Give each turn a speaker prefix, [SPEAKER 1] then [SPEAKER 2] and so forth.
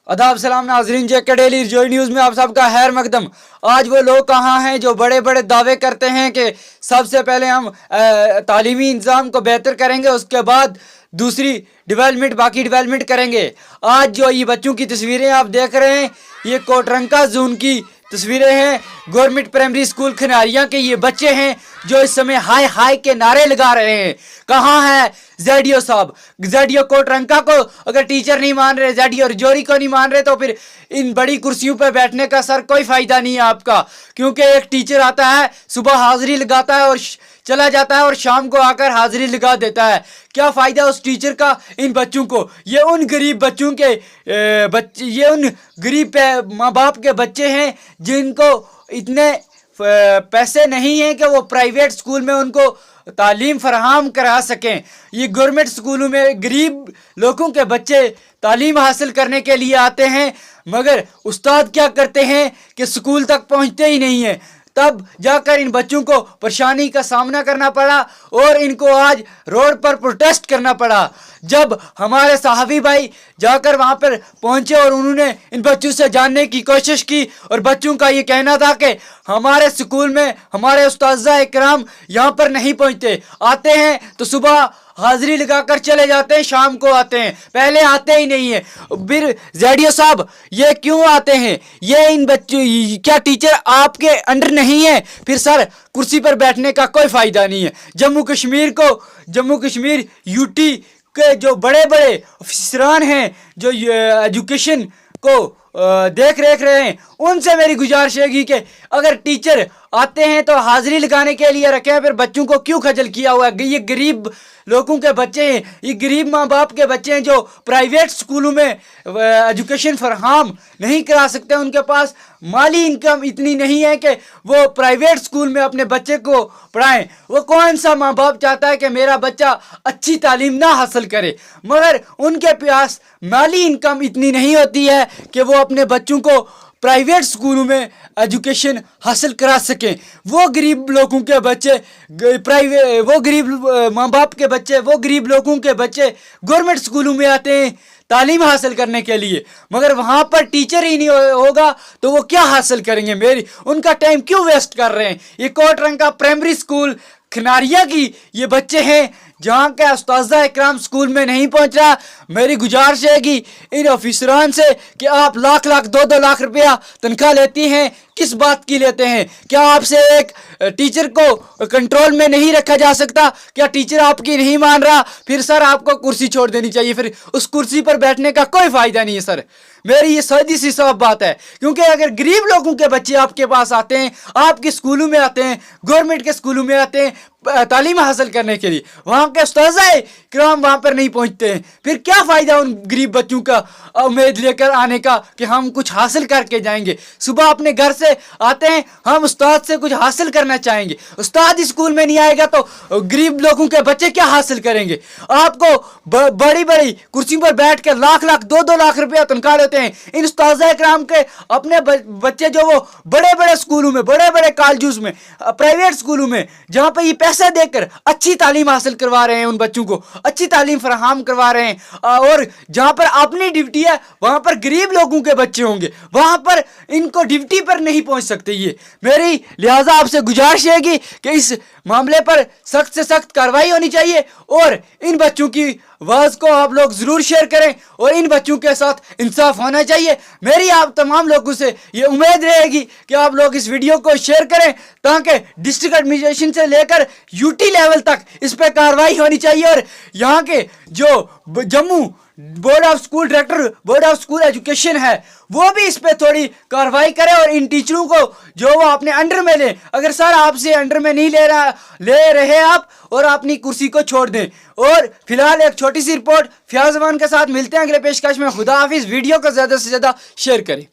[SPEAKER 1] अदाब सलाम नाजरीन, जेके डेली जोई न्यूज़ में आप सबका खैर मकदम। आज वो लोग कहाँ हैं जो बड़े बड़े दावे करते हैं कि सबसे पहले हम तालीमी इंतज़ाम को बेहतर करेंगे, उसके बाद दूसरी डेवलपमेंट बाकी डेवलपमेंट करेंगे। आज जो ये बच्चों की तस्वीरें आप देख रहे हैं, ये कोटरंका जोन की तस्वीरें हैं। गवर्नमेंट प्राइमरी स्कूल खनारिया के ये बच्चे हैं जो इस समय हाय हाय के नारे लगा रहे हैं। कहाँ है जेडीओ साहब? जेडीओ कोटरंका को अगर टीचर नहीं मान रहे, जेडीओ रजौरी को नहीं मान रहे, तो फिर इन बड़ी कुर्सियों पर बैठने का सर कोई फायदा नहीं है आपका। क्योंकि एक टीचर आता है, सुबह हाजिरी लगाता है और चला जाता है और शाम को आकर हाजिरी लगा देता है। क्या फ़ायदा उस टीचर का इन बच्चों को? ये उन गरीब बच्चों के ये उन गरीब माँ बाप के बच्चे हैं जिनको इतने पैसे नहीं हैं कि वो प्राइवेट स्कूल में उनको तालीम फराहम करा सकें। ये गवर्नमेंट स्कूलों में गरीब लोगों के बच्चे तालीम हासिल करने के लिए आते हैं, मगर उस्ताद क्या करते हैं कि स्कूल तक पहुंचते ही नहीं हैं। तब जाकर इन बच्चों को परेशानी का सामना करना पड़ा और इनको आज रोड पर प्रोटेस्ट करना पड़ा। जब हमारे साहबी भाई जाकर वहाँ पर पहुँचे और उन्होंने इन बच्चों से जानने की कोशिश की, और बच्चों का ये कहना था कि हमारे स्कूल में हमारे उस्ताज़ा इकराम यहाँ पर नहीं पहुँचते, आते हैं तो सुबह हाजिरी लगाकर चले जाते हैं, शाम को आते हैं, पहले आते ही नहीं है। फिर जेडीओ साहब ये क्यों आते हैं? ये इन बच्चों क्या टीचर आपके अंडर नहीं है? फिर सर कुर्सी पर बैठने का कोई फ़ायदा नहीं है। जम्मू कश्मीर यूटी के जो बड़े बड़े अफसरान हैं जो एजुकेशन को देख रेख रहे हैं, उनसे मेरी गुजारिश है कि अगर टीचर आते हैं तो हाजिरी लगाने के लिए रखें, फिर बच्चों को क्यों खजल किया हुआ है? ये गरीब लोगों के बच्चे हैं, ये गरीब माँ बाप के बच्चे हैं जो प्राइवेट स्कूलों में एजुकेशन फराहम नहीं करा सकते। उनके पास माली इनकम इतनी नहीं है कि वो प्राइवेट स्कूल में अपने बच्चे को पढ़ाएं। वो कौन सा माँ बाप चाहता है कि मेरा बच्चा अच्छी तालीम ना हासिल करे? मगर उनके पास माली इनकम इतनी नहीं होती है कि वो अपने बच्चों को प्राइवेट स्कूलों में एजुकेशन हासिल करा सकें। वो गरीब लोगों के बच्चे वो गरीब माँ बाप के बच्चे, वो गरीब लोगों के बच्चे गवर्नमेंट स्कूलों में आते हैं तालीम हासिल करने के लिए, मगर वहाँ पर टीचर ही नहीं होगा तो वो क्या हासिल करेंगे? उनका टाइम क्यों वेस्ट कर रहे हैं? ये कोटरंका प्राइमरी स्कूल खनारिया की ये बच्चे हैं जहाँ के उस्ताज़ा इकराम स्कूल में नहीं पहुँच रहा। मेरी गुजारिश है कि इन ऑफिसरान से कि आप लाख लाख 2-2 लाख रुपया तनख्वाह लेती हैं, किस बात की लेते हैं? क्या आपसे एक टीचर को कंट्रोल में नहीं रखा जा सकता? क्या टीचर आपकी नहीं मान रहा? फिर सर आपको कुर्सी छोड़ देनी चाहिए, फिर उस कुर्सी पर बैठने का कोई फ़ायदा नहीं है। सर मेरी ये सीधी सी साफ बात है, क्योंकि अगर गरीब लोगों के बच्चे आपके पास आते हैं, आपके स्कूलों में आते हैं, गवर्नमेंट के स्कूलों में आते हैं तालीम हासिल करने के लिए, वहाँ के उस्ताज़ा इकराम वहाँ पर नहीं पहुँचते हैं, फिर क्या फ़ायदा उन गरीब बच्चों का उम्मीद लेकर आने का कि हम कुछ हासिल करके जाएंगे? सुबह अपने घर से आते हैं, हम उस्ताद से कुछ हासिल करना चाहेंगे, उस्ताद स्कूल में नहीं आएगा तो गरीब लोगों के बच्चे क्या हासिल करेंगे? आपको बड़ी बड़ी कुर्सियों पर बैठ कर लाख लाख 2-2 लाख रुपया तनख्वाह लेते हैं। इन उस्ताज़ा इकराम के अपने बच्चे जो वो बड़े बड़े स्कूलों में, बड़े बड़े कॉलेजों में, प्राइवेट स्कूलों में, जहाँ पर ये पैसा देकर अच्छी तालीम हासिल करवा रहे हैं, उन बच्चों को अच्छी तालीम फराहम करवा रहे हैं, और जहाँ पर अपनी ड्यूटी है वहाँ पर गरीब लोगों के बच्चे होंगे, वहाँ पर इनको ड्यूटी पर नहीं पहुँच सकते। ये मेरी लिहाजा आपसे गुजारिश है कि इस मामले पर सख्त से सख्त कार्रवाई होनी चाहिए और इन बच्चों की आवाज़ को आप लोग ज़रूर शेयर करें और इन बच्चों के साथ इंसाफ होना चाहिए। मेरी आप तमाम लोगों से ये उम्मीद रहेगी कि आप लोग इस वीडियो को शेयर करें ताकि डिस्ट्रिक्ट एडमिनिस्ट्रेशन से लेकर यूटी लेवल तक इस पर कार्रवाई होनी चाहिए, और यहाँ के जो Jammu board of school director, board of school education है, वो भी इस पे थोड़ी कार्रवाई करे और इन टीचरों को जो वो अपने अंडर में लें। अगर सर आपसे अंडर में नहीं ले रहे आप, और अपनी कुर्सी को छोड़ दें। और फिलहाल एक छोटी सी रिपोर्ट फयाज ज़मान के साथ मिलते हैं अगले पेशकश में। खुदा हाफिज़। वीडियो को ज़्यादा से ज़्यादा शेयर करें।